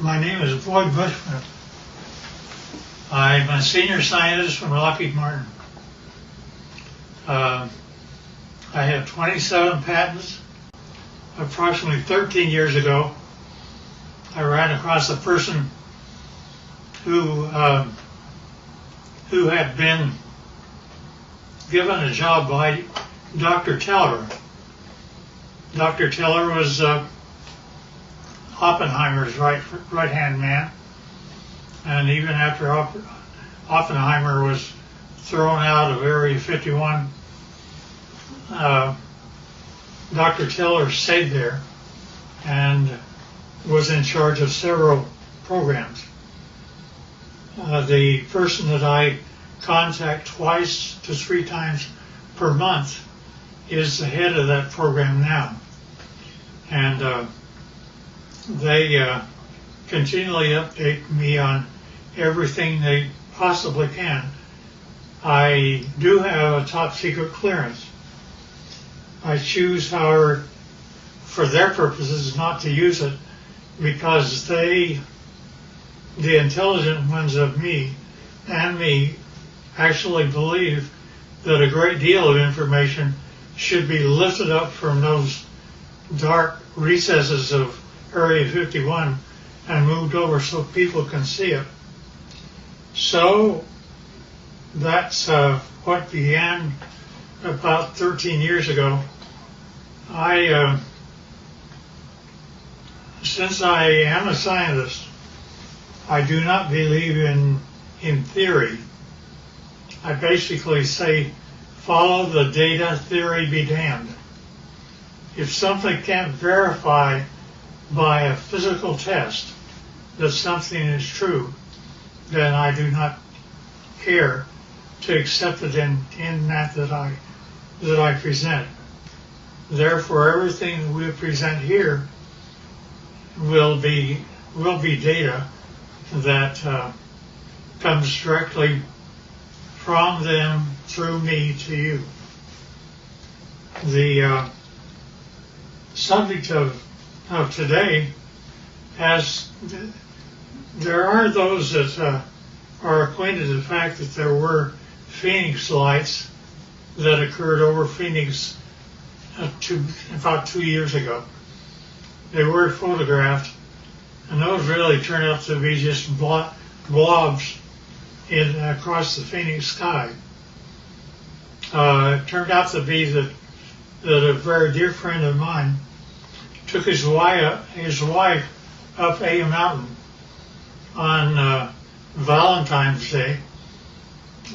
My name is Bushman. I'm a senior scientist from Lockheed Martin. I have 27 patents. Approximately 13 years ago, I ran across a person who had been given a job by Dr. Teller. Dr. Teller was Oppenheimer's right-hand man, and even after Oppenheimer was thrown out of Area 51, Dr. Teller stayed there and was in charge of several programs. The person that I contact twice to 3 times per month is the head of that program now. And they continually update me on everything they possibly can. I do have a top secret clearance. I choose, however, for their purposes, not to use it because they, the intelligent ones of me, actually believe that a great deal of information should be lifted up from those dark recesses of Area 51 and moved over so people can see it. So that's what began about 13 years ago. Since I am a scientist, I do not believe in theory. I basically say, follow the data, theory be damned. If something can't verify by a physical test that something is true, then I do not care to accept it in that I present. Therefore, everything that we present here will be data that comes directly from them through me to you. The subject of today there are those that are acquainted with the fact that there were Phoenix lights that occurred over Phoenix about 2 years ago. They were photographed, and those really turned out to be just blobs across the Phoenix sky. It turned out to be that a very dear friend of mine took his wife up a mountain on Valentine's Day,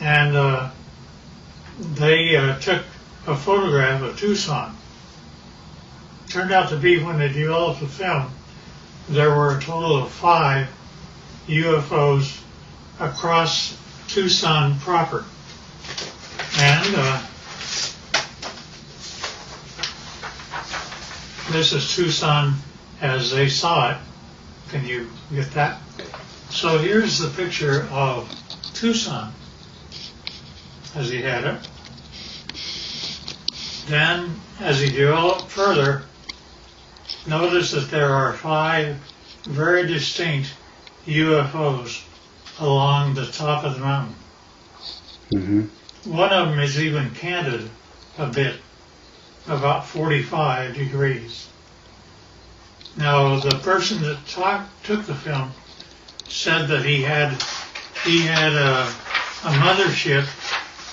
and they took a photograph of Tucson. Turned out to be, when they developed the film, there were a total of 5 UFOs across Tucson proper. And this is Tucson as they saw it. Can you get that? So here's the picture of Tucson as he had it. Then, as he developed further, notice that there are 5 very distinct UFOs along the top of the mountain. Mm-hmm. One of them is even canted a bit, about 45 degrees. Now, the person that took the film said that he had a mothership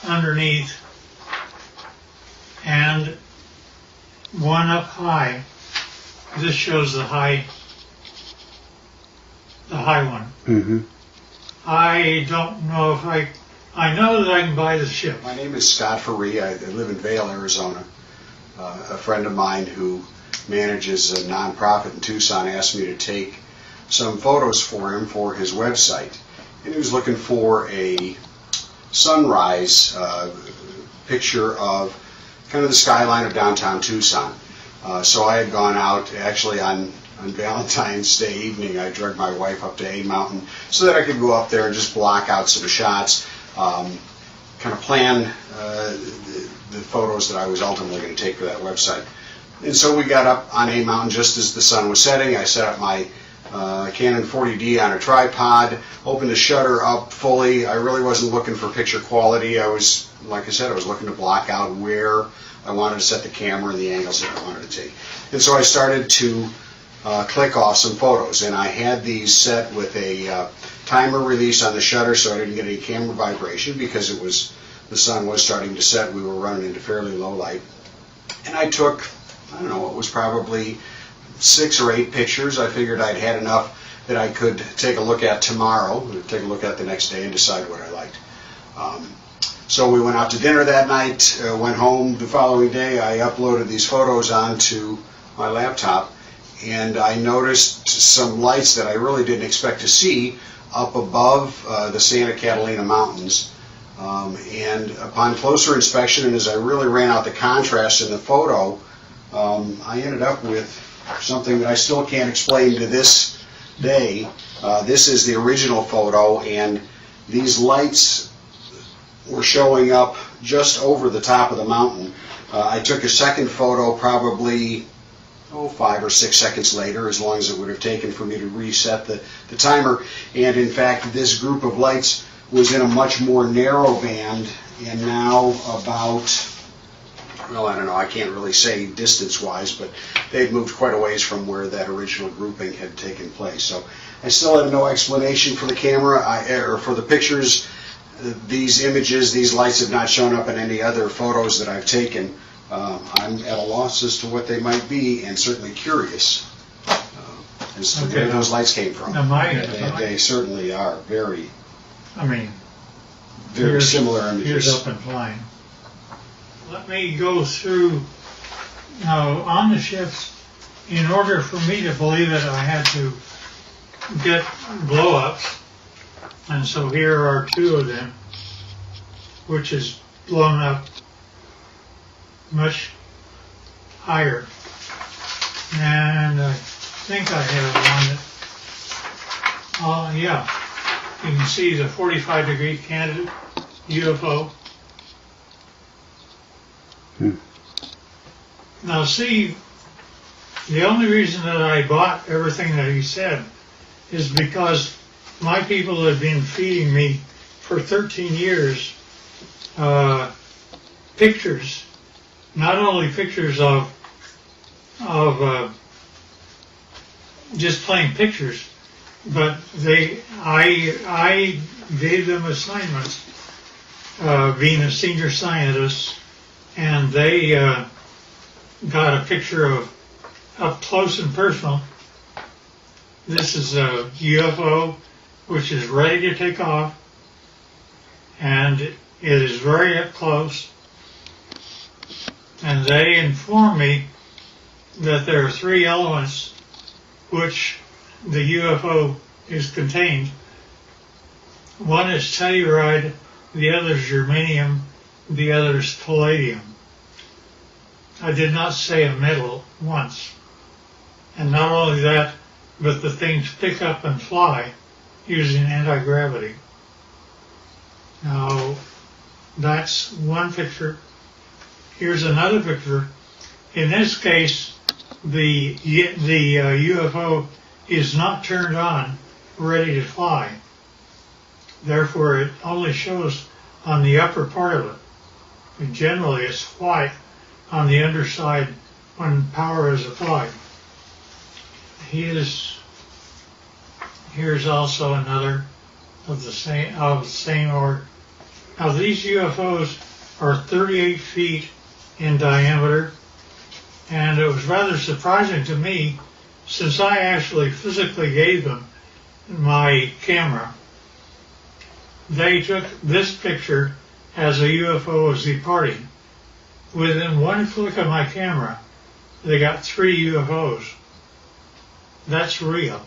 underneath and one up high. This shows the high one. Mm-hmm. I don't know if I know that I can buy the ship. My name is Scott Faree. I live in Vail, Arizona. A friend of mine who manages a nonprofit in Tucson asked me to take some photos for him for his website. And he was looking for a sunrise picture of kind of the skyline of downtown Tucson. So I had gone out actually on Valentine's Day evening. I dragged my wife up to A Mountain so that I could go up there and just block out some shots, kind of plan the photos that I was ultimately going to take for that website. And so we got up on A Mountain just as the sun was setting. I set up my Canon 40D on a tripod, opened the shutter up fully. I really wasn't looking for picture quality. I was, like I said, I was looking to block out where I wanted to set the camera and the angles that I wanted to take. And so I started to click off some photos, and I had these set with a timer release on the shutter so I didn't get any camera vibration because the sun was starting to set. We were running into fairly low light. And I took, I don't know, it was probably 6 or 8 pictures. I figured I'd had enough that I could take a look at tomorrow, take a look at the next day and decide what I liked. So we went out to dinner that night, went home the following day. I uploaded these photos onto my laptop, and I noticed some lights that I really didn't expect to see up above the Santa Catalina Mountains. And upon closer inspection, and as I really ran out the contrast in the photo, I ended up with something that I still can't explain to this day. This is the original photo, and these lights were showing up just over the top of the mountain. I took a second photo probably 5 or 6 seconds later, as long as it would have taken for me to reset the timer. And in fact, this group of lights was in a much more narrow band, and now about, well, I don't know, I can't really say distance-wise, but they'd moved quite a ways from where that original grouping had taken place. So I still have no explanation for the camera, or for the pictures. These images, these lights have not shown up in any other photos that I've taken. I'm at a loss as to what they might be, and certainly curious as to where those lights came from. They certainly are very similar images. Here's up and flying. Let me go through, now on the ships, in order for me to believe it, I had to get blow-ups, and so here are 2 of them, which is blown up much higher. And I think I have one that, yeah, you can see the 45-degree candidate UFO. Now see, the only reason that I bought everything that he said is because my people have been feeding me for 13 years pictures, not only pictures of just plain pictures, but I gave them assignments, being a senior scientist, and they got a picture of up close and personal. This is a UFO which is ready to take off, and it is very up close. And they inform me that there are 3 elements which the UFO is contained. One is telluride, the other is germanium, the other is palladium. I did not say a metal once. And not only that, but the things pick up and fly using anti-gravity. Now, that's one picture. Here's another picture. In this case, the UFO is not turned on, ready to fly. Therefore, it only shows on the upper part of it. And generally, it's white on the underside when power is applied. Here's also another of the same order. Now, these UFOs are 38 feet in diameter, and it was rather surprising to me, since I actually physically gave them my camera. They took this picture as a UFO was departing. Within one flick of my camera, they got 3 UFOs. That's real.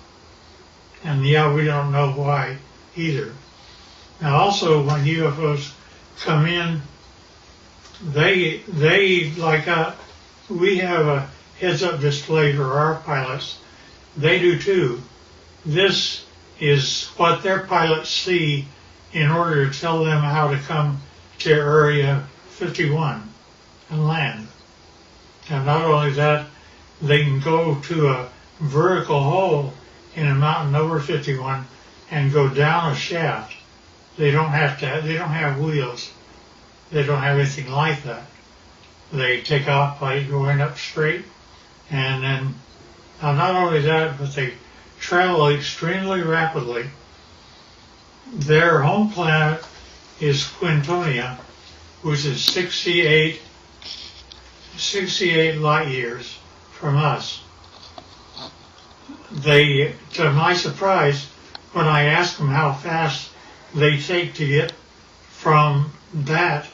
And yeah, we don't know why either. Now also, when UFOs come in, they like we have a heads-up display for our pilots. They do too. This is what their pilots see in order to tell them how to come to Area 51 and land. And not only that, they can go to a vertical hole in a mountain over 51 and go down a shaft. They don't have wheels. They don't have anything like that. They take off by going up straight, and then not only that, but they travel extremely rapidly. Their home planet is Quintonia, which is 68 light years from us. They, to my surprise, when I asked them how fast they take to get from that,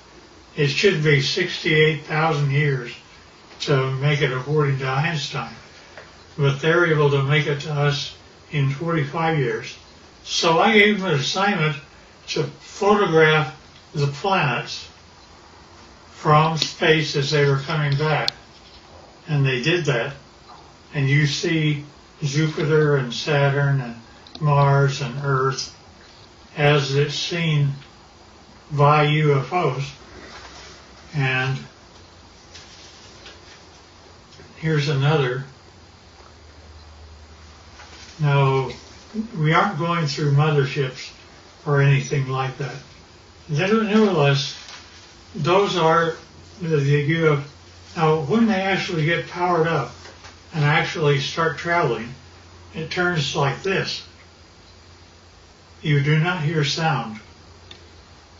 it should be 68,000 years to make it according to Einstein. But they're able to make it to us in 45 years. So I gave them an assignment to photograph the planets from space as they were coming back. And they did that. And you see Jupiter and Saturn and Mars and Earth as it's seen by UFOs. And here's another. Now, we aren't going through motherships or anything like that. Nevertheless, those are the UFOs. Now, when they actually get powered up and actually start traveling, it turns like this. You do not hear sound.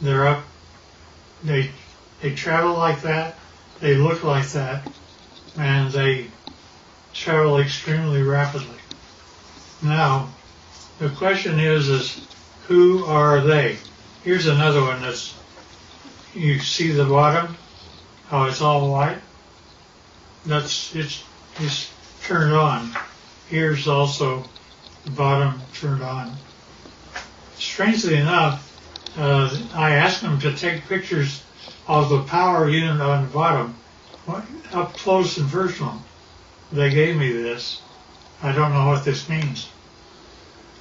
They're up, they travel like that, they look like that, and they travel extremely rapidly. Now, the question is who are they? Here's another one that's, you see the bottom, how it's all white? It's turned on. Here's also the bottom turned on. Strangely enough, I asked them to take pictures of the power unit on the bottom, up close and personal. They gave me this. I don't know what this means.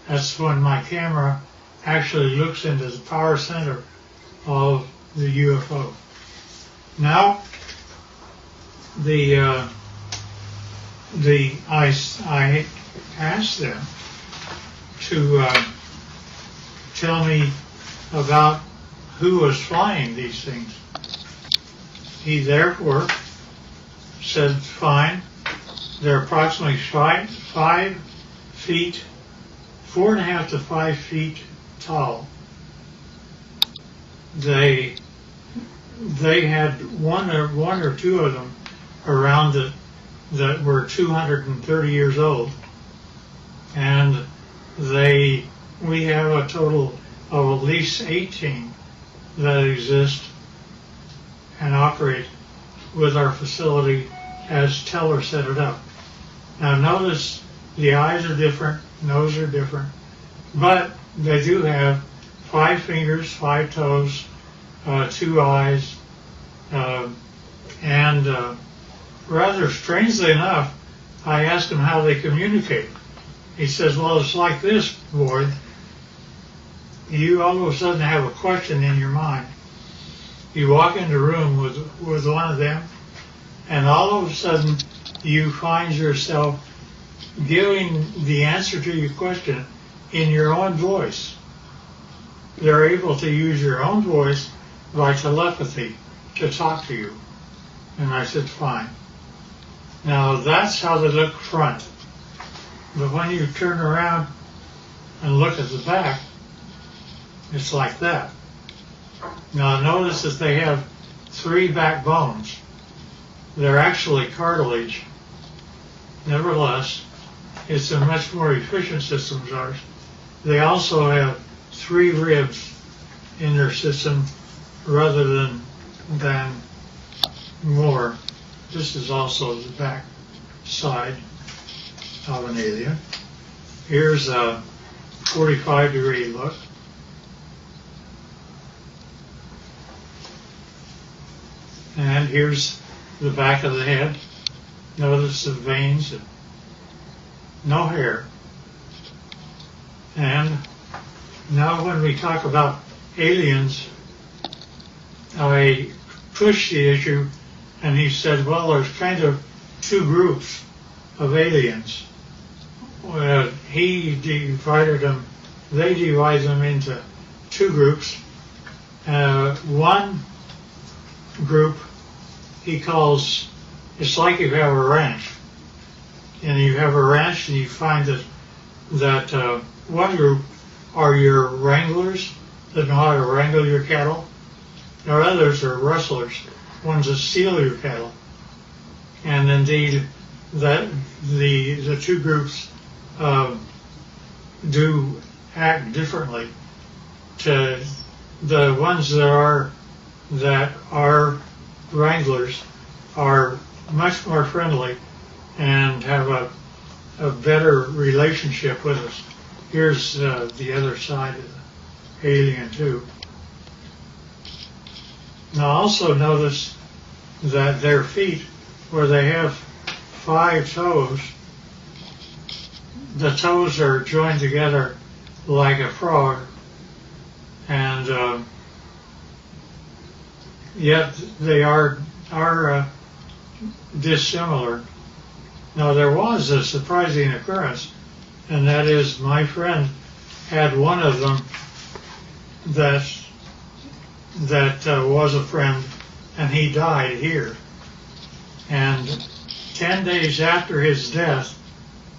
That's when my camera actually looks into the power center of the UFO. Now, I asked them to tell me about who was flying these things. He therefore said, fine, they're approximately 5 feet, 4.5 to 5 feet tall. They had one or two of them around it that were 230 years old, and we have a total of at least 18 that exist and operate with our facility as Teller set it up. Now notice the eyes are different, nose are different, but they do have 5 fingers, 5 toes, 2 eyes, and rather strangely enough, I asked him how they communicate. He says, well, it's like this, Boyd. You all of a sudden have a question in your mind. You walk into a room with one of them, and all of a sudden you find yourself giving the answer to your question in your own voice. They're able to use your own voice by telepathy to talk to you. And I said, fine. Now that's how they look front. But when you turn around and look at the back, it's like that. Now notice that they have 3 backbones. They're actually cartilage. Nevertheless, it's a much more efficient system as ours. They also have 3 ribs in their system rather than more. This is also the back side of an alien. Here's a 45-degree look. And here's the back of the head. Notice the veins, no hair. And now when we talk about aliens, I pushed the issue, and he said, well, there's kind of 2 groups of aliens. he divided them, they divide them into two groups. One group he calls, it's like you have a ranch. And you have a ranch and you find that one group are your wranglers that know how to wrangle your cattle. There are others are rustlers, ones that steal your cattle. And indeed, that the two groups do act differently. To the ones that are wranglers are much more friendly and have a better relationship with us. Here's the other side of the alien too. Now also notice that their feet, where they have 5 toes, the toes are joined together like a frog, and yet they are dissimilar. Now there was a surprising occurrence, and that is my friend had one of them that was a friend, and he died here. And 10 days after his death,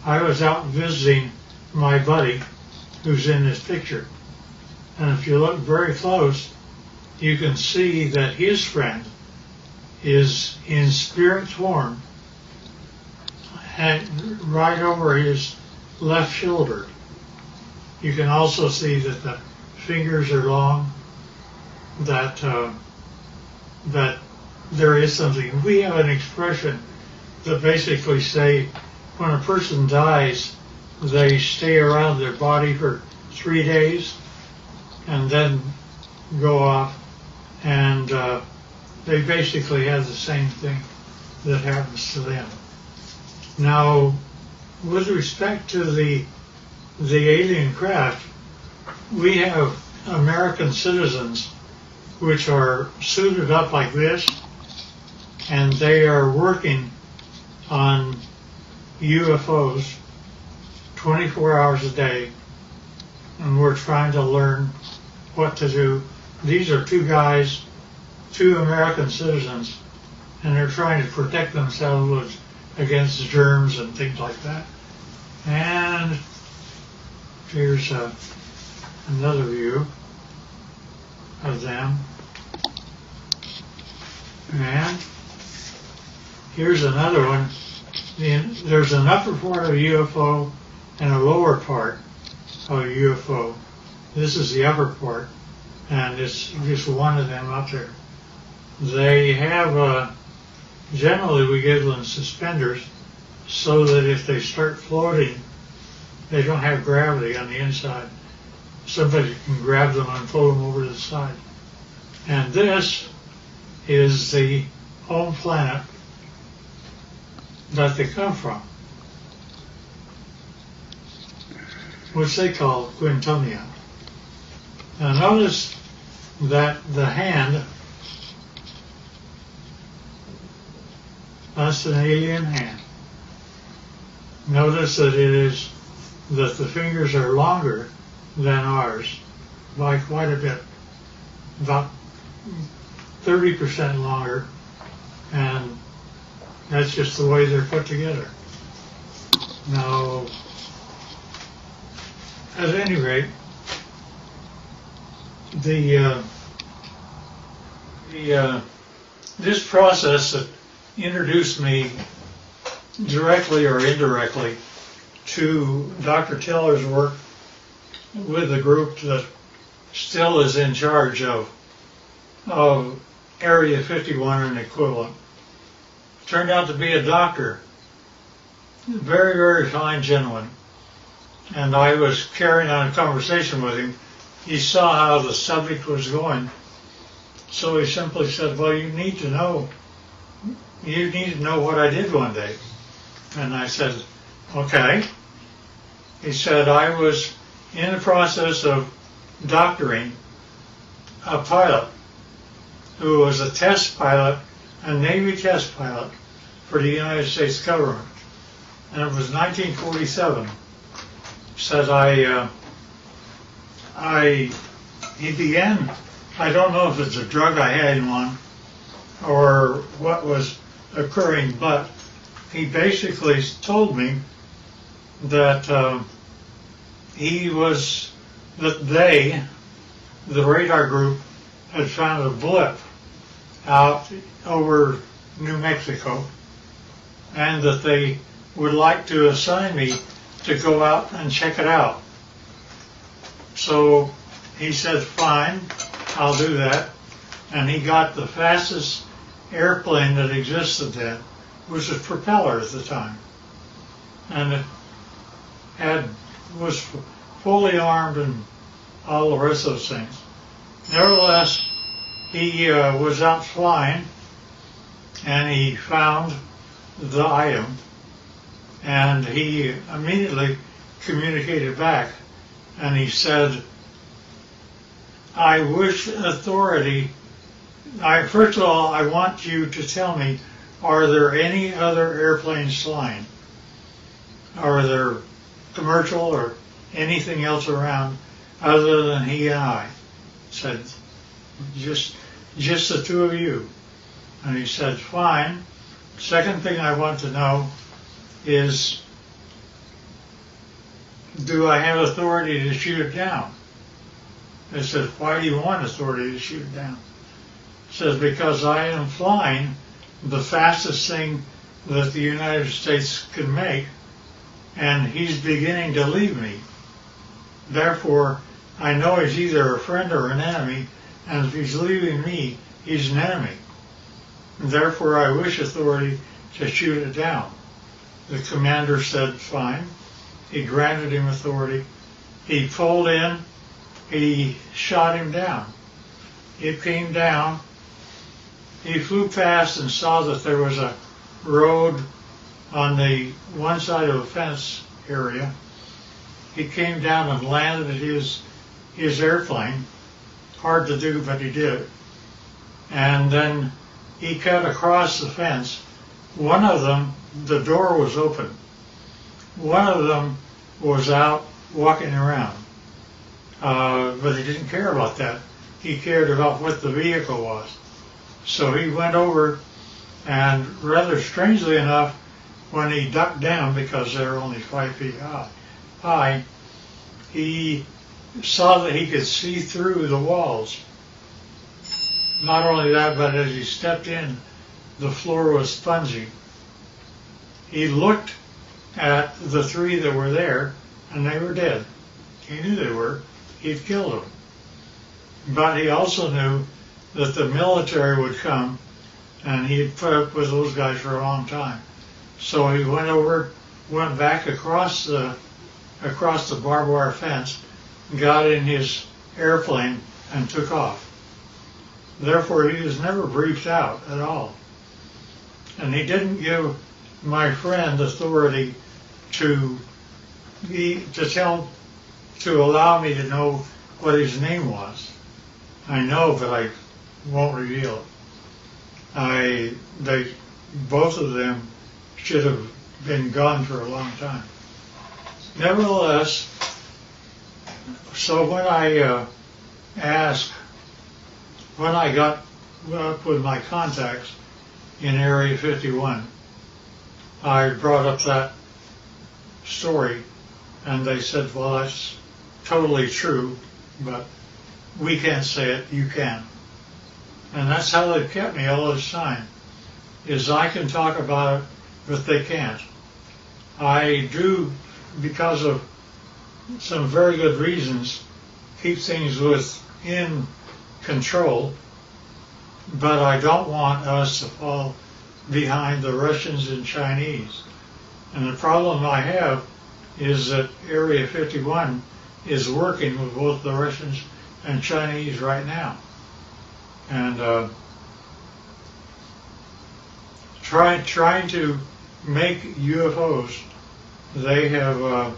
I was out visiting my buddy who's in this picture. And if you look very close, you can see that his friend is in spirit form right over his left shoulder. You can also see that the fingers are long, that there is something. We have an expression that basically say when a person dies, they stay around their body for 3 days and then go off, and they basically have the same thing that happens to them. Now, with respect to the alien craft, we have American citizens which are suited up like this, and they are working on UFOs 24 hours a day, and we're trying to learn what to do. These are 2 guys, 2 American citizens, and they're trying to protect themselves against germs and things like that. And here's another view of them. And here's another one. There's an upper part of a UFO and a lower part of a UFO. This is the upper part, and it's just one of them up there. They have, generally we give them suspenders so that if they start floating, they don't have gravity on the inside. Somebody can grab them and float them over to the side. And this is the home planet that they come from, which they call Quintonia. Now notice that the hand, that's an alien hand. Notice that that the fingers are longer than ours by quite a bit, about 30% longer, and that's just the way they're put together. Now, at any rate, this process that introduced me directly or indirectly to Dr. Teller's work with the group that still is in charge of Area 51 and equivalent, turned out to be a doctor, very, very fine gentleman. And I was carrying on a conversation with him. He saw how the subject was going, so he simply said, well, you need to know what I did one day. And I said, okay. He said, I was in the process of doctoring a pilot who was a test pilot, a Navy test pilot for the United States government. And it was 1947. said he began, I don't know if it's a drug I had him on or what was occurring, but he basically told me that the radar group, had found a blip out over New Mexico, and that they would like to assign me to go out and check it out. So he said, fine, I'll do that. And he got the fastest airplane that existed then, which was a propeller at the time. And it was fully armed and all the rest of those things. Nevertheless, he was out flying, and he found the item, and he immediately communicated back, and he said, I wish authority, first of all, I want you to tell me, are there any other airplanes flying? Are there commercial or anything else around other than he and I? Said, just the two of you. And he said, fine. Second thing I want to know is, do I have authority to shoot it down? I said, why do you want authority to shoot it down? He says, because I am flying the fastest thing that the United States can make, and he's beginning to leave me. Therefore, I know he's either a friend or an enemy, and if he's leaving me, he's an enemy. Therefore, I wish authority to shoot it down. The commander said, fine. He granted him authority. He pulled in. He shot him down. It came down. He flew past and saw that there was a road on the one side of a fence area. He came down and landed his airplane. Hard to do, but he did it. And then he cut across the fence. One of them, the door was open. One of them was out walking around. But he didn't care about that. He cared about what the vehicle was. So he went over, and rather strangely enough, when he ducked down, because they're only 5 feet high, he saw that he could see through the walls. Not only that, but as he stepped in, the floor was spongy. He looked at the 3 that were there, and they were dead. He knew they were. He'd killed them. But he also knew that the military would come, and he had put up with those guys for a long time. So he went back across the barbed wire fence, got in his airplane, and took off. Therefore, he was never briefed out at all. And he didn't give my friend authority to allow me to know what his name was. I know, but I won't reveal it. Both of them should have been gone for a long time. Nevertheless, so when I got up with my contacts in Area 51, I brought up that story, and they said, well, that's totally true, but we can't say it, you can. And that's how they've kept me all this time, is I can talk about it, but they can't. I do, because of some very good reasons, keep things within control, but I don't want us to fall behind the Russians and Chinese. And the problem I have is that Area 51 is working with both the Russians and Chinese right now. And trying to make UFOs, they have,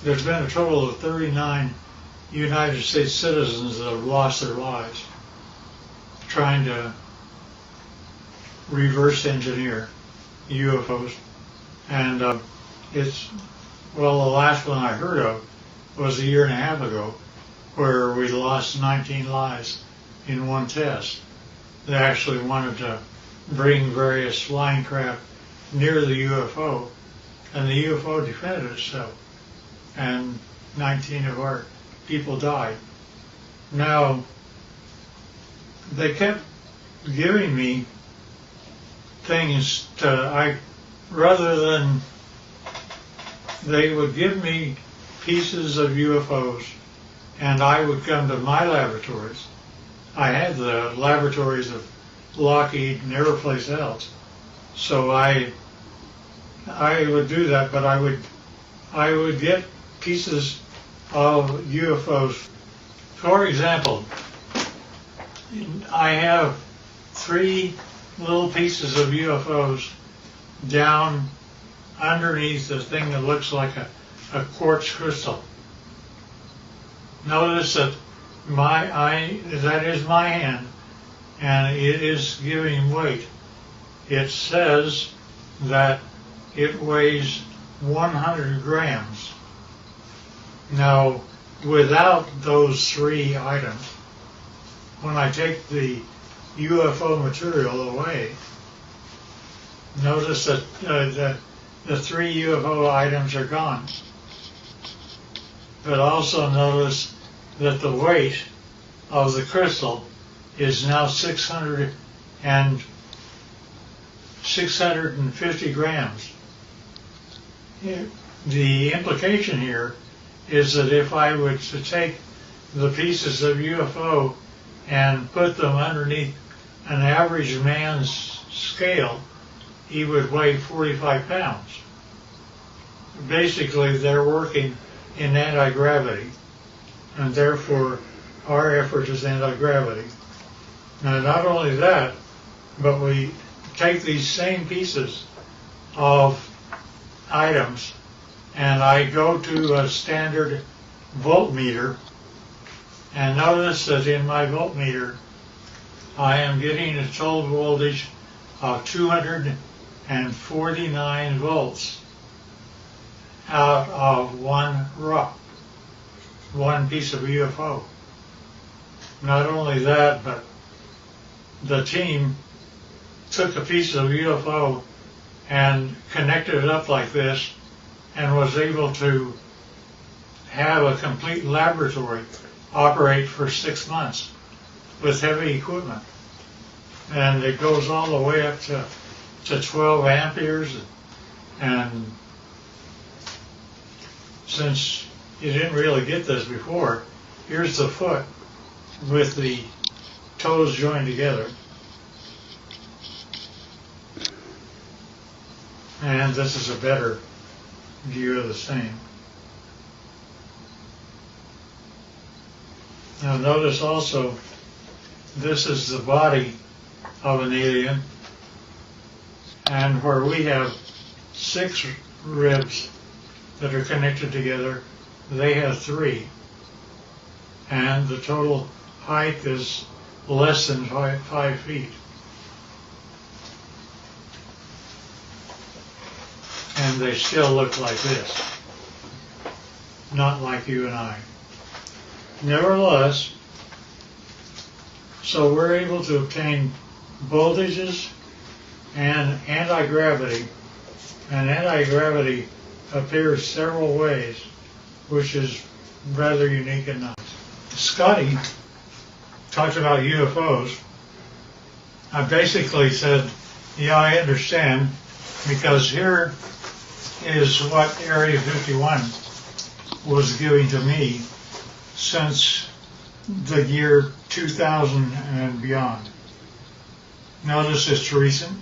there's been a total of 39 United States citizens that have lost their lives trying to reverse engineer UFOs. And it's Well, the last one I heard of was a year and a half ago, where we lost 19 lives in one test. They actually wanted to bring various flying craft near the UFO, and the UFO defended itself, and 19 of our people died. Now, they kept giving me things rather than, they would give me pieces of UFOs, and I would come to my laboratories. I had the laboratories of Lockheed and every place else. So I would do that, but I would get pieces of UFOs. For example, I have 3 little pieces of UFOs down underneath the thing that looks like a quartz crystal. Notice that that is my hand, and it is giving weight. It says that it weighs 100 grams. Now, without those 3 items, when I take the UFO material away, notice that the 3 UFO items are gone. But also notice that the weight of the crystal is now 650 grams. The implication here is that if I were to take the pieces of UFO and put them underneath an average man's scale, he would weigh 45 pounds. Basically, they're working in anti-gravity, and therefore our effort is anti-gravity. Now, not only that, but we take these same pieces of items, and I go to a standard voltmeter, and notice that in my voltmeter I am getting a total voltage of 249 volts out of one piece of UFO. Not only that, but the team took a piece of UFO and connected it up like this and was able to have a complete laboratory operate for 6 months with heavy equipment. And it goes all the way up to 12 amperes. And since you didn't really get this before, here's the foot with the toes joined together. And this is a better view of the same. Now notice also, this is the body of an alien, and where we have 6 ribs that are connected together, they have 3. And the total height is less than 5 feet. And they still look like this, not like you and I. Nevertheless, so we're able to obtain voltages and anti-gravity, and anti-gravity appears several ways, which is rather unique and nice. Scotty talked about UFOs. I basically said, yeah, I understand, because here is what Area 51 was giving to me since the year 2000 and beyond. Notice it's recent,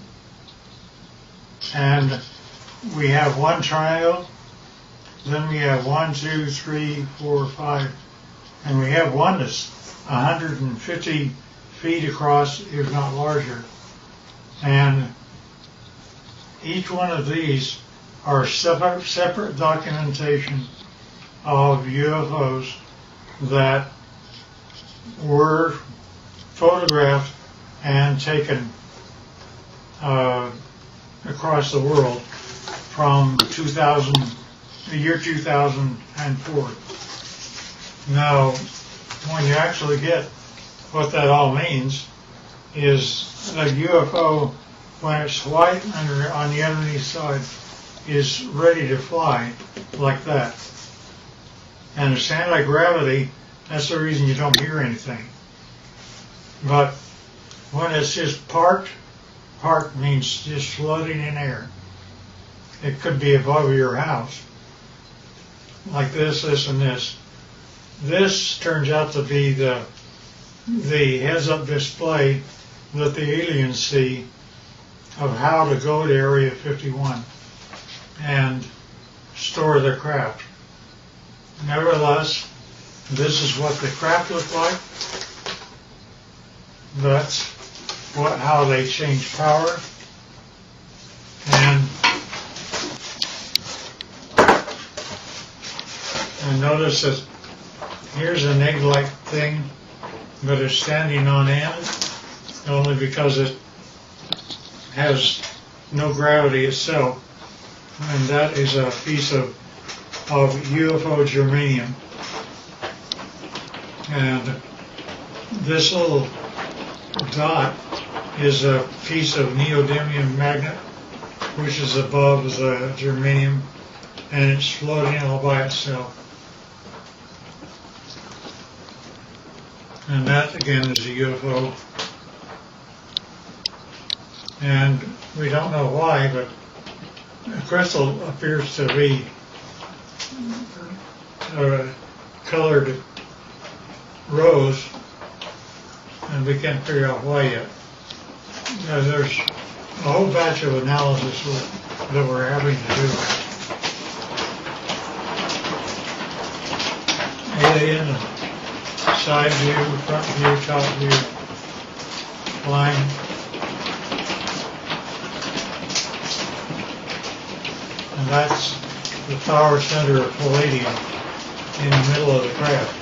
and we have one triangle, then we have 1, 2, 3, 4, 5, and we have one that's 150 feet across, if not larger. And each one of these are separate documentation of UFOs that were photographed and taken across the world from 2000 the year 2004. Now, when you actually get what that all means, is a UFO, when it's white on the underneath side, is ready to fly like that. And it's anti-gravity, that's the reason you don't hear anything. But when it's just parked means just floating in air. It could be above your house, like this, and this. This turns out to be the heads-up display that the aliens see of how to go to Area 51 and store their craft. Nevertheless, this is what the craft look like. That's how they change power. And notice that here's an egg-like thing, but it's standing on end only because it has no gravity itself. And that is a piece of UFO germanium. And this little dot is a piece of neodymium magnet, which is above the germanium, and it's floating all by itself. And that again is a UFO. And we don't know why, but the crystal appears to be colored rose, and we can't figure out why yet. There's a whole batch of analysis that we're having to do. Alien, side view, front view, top view, line. And that's the power center of palladium in the middle of the craft.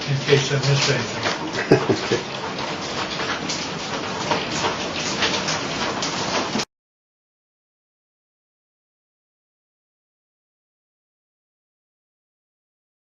In case I missed anything.